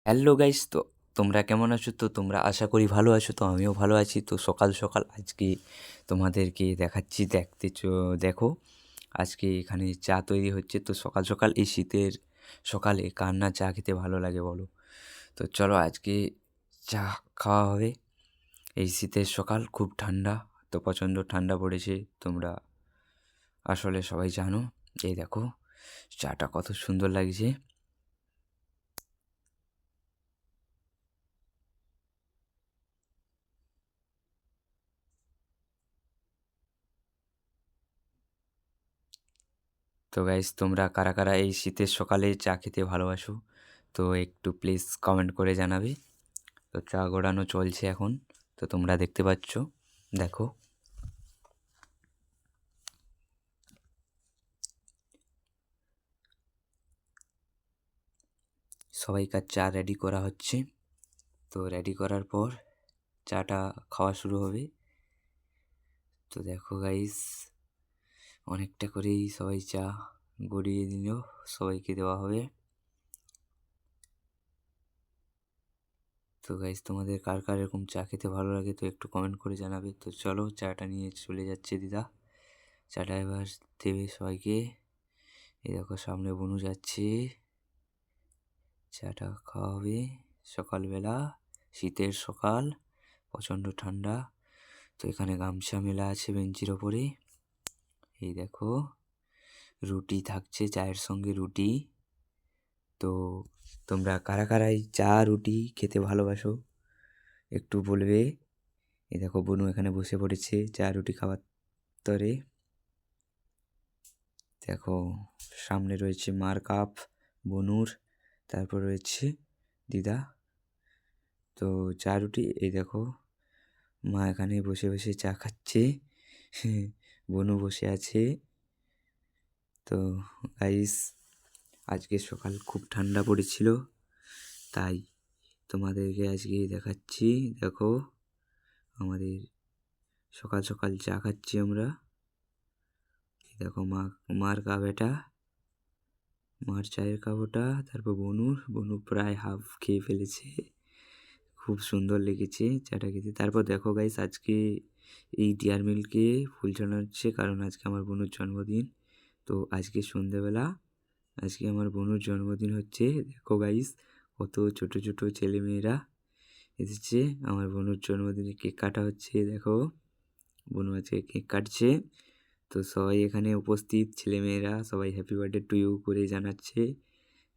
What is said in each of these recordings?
Hello guys, তো তোমরা কেমন আছো? তো তোমরা আশা করি ভালো আছো। তো আমিও ভালো আছি। তো সকাল সকাল আজকে তোমাদেরকে দেখাচ্ছি, দেখো আজকে এখানে চা তৈরি হচ্ছে। তো সকাল সকাল এই শীতের সকালে কার না চা খেতে ভালো লাগে বলো? তো চলো আজকে চা খাওয়া হবে। এই শীতের সকাল খুব ঠান্ডা, তো প্রচণ্ড ঠান্ডা পড়েছে, তোমরা আসলে সবাই জানো। এই দেখো চাটা কত সুন্দর লাগছে। তো গাইস, তোমরা কারা কারা এই শীতের সকালে চা খেতে ভালোবাসো? তো একটু প্লিজ কমেন্ট করে জানাবে। তো চা গড়ানো চলছে এখন, তো তোমরা দেখতে পাচ্ছ, দেখো। সবাইকার চা রেডি করা হচ্ছে। তো রেডি করার পর চাটা খাওয়া শুরু হবে। তো দেখো গাইস, অনেকটা করেই সবাই চা গড়িয়ে দিল, সবাইকে দেওয়া হবে। তো গাইস, তোমাদের কার কার এরকম চা খেতে ভালো লাগে তো একটু কমেন্ট করে জানাবে। তো চলো চাটা নিয়ে চলে যাচ্ছে দিদা, চাটা এবার দেবে সবাইকে। এই দেখো সামনে বনু যাচ্ছে, চাটা খাওয়া হবে সকালবেলা, শীতের সকাল, প্রচণ্ড ঠান্ডা। তো এখানে গামছা মেলা আছে বেঞ্চির ওপরে। এই দেখো রুটি থাকছে, চায়ের সঙ্গে রুটি। তো তোমরা কারা কারা এই চা রুটি খেতে ভালোবাসো একটু বলবে। এই দেখো বনু এখানে বসে পড়েছে চা রুটি খাওয়ার তরে। দেখো সামনে রয়েছে মার কাপ, বনুর, তারপর রয়েছে দিদা। তো চা রুটি, এই দেখো মা এখানে বসে বসে চা খাচ্ছে, বনু বসে আছে। তো গাইস, আজকে সকাল খুব ঠান্ডা পড়েছিল, তাই তোমাদেরকে আজকে দেখাচ্ছি। দেখো আমাদের সকাল সকাল চা খাচ্ছি আমরা। দেখো মার কাপ এটা, মার চায়ের কাপ ওটা। তারপর বনু প্রায় হাফ খেয়ে ফেলেছে, খুব সুন্দর লেগেছে চাটা খেতে। তারপর দেখো গাইস, আজকে এই ডিয়ার মিল্কে ফুল চড়ানো হচ্ছে, কারণ আজকে আমার বোনের জন্মদিন। তো আজকে সন্ধেবেলা আজকে আমার বোনের জন্মদিন হচ্ছে। দেখো গাইস, কত ছোট ছোট ছেলেমেয়েরা এসেছে আমার বোনের জন্মদিনে, কেক কাটা হচ্ছে। দেখো বোনু আজকে কেক কাটছে। তো সবাই এখানে উপস্থিত ছেলেমেয়েরা সবাই হ্যাপি বার্থডে টু ইউ করে জানাচ্ছে।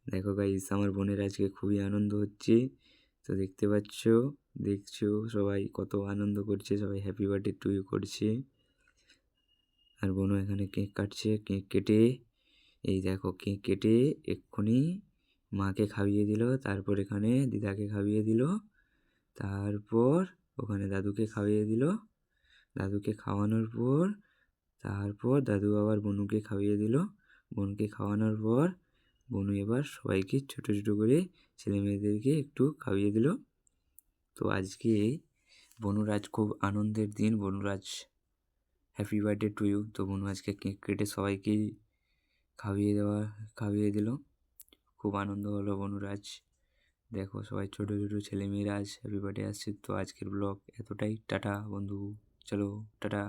দেখো গাইস, আমার বোনের আজকে খুবই আনন্দ হচ্ছে। তো দেখছো সবাই কত আনন্দ করছে, সবাই হ্যাপি বার্থডে টু ইউ করছে। আর বোনও এখানে কেক কাটছে, কেক কেটে, এই দেখো কেক কেটে এক্ষুনি মাকে খাইয়ে দিল, তারপর এখানে দিদাকে খাইয়ে দিল, তারপর ওখানে দাদুকে খাইয়ে দিল। দাদুকে খাওয়ানোর পর তারপর দাদু আবার বনুকে খাইয়ে দিল। বোনকে খাওয়ানোর পর বনু এবার সবাইকে ছোটো ছোটো করে ছেলে মেয়েদেরকে একটু খাইয়ে দিল। তো আজকে বনুর আজ খুব আনন্দের দিন, বনুর আজ হ্যাপি বার্থডে টু ইউ। তো বনু আজকে কেক কেটে সবাইকেই খাইয়ে দিল। খুব আনন্দ হলো বনুর আজ। দেখো সবাই ছোটো ছোটো ছেলেমেয়েরা আজ হ্যাপি বার্থডে আসছে। তো আজকের ব্লগ এতটাই, টাটা বন্ধু, চলো টাটা।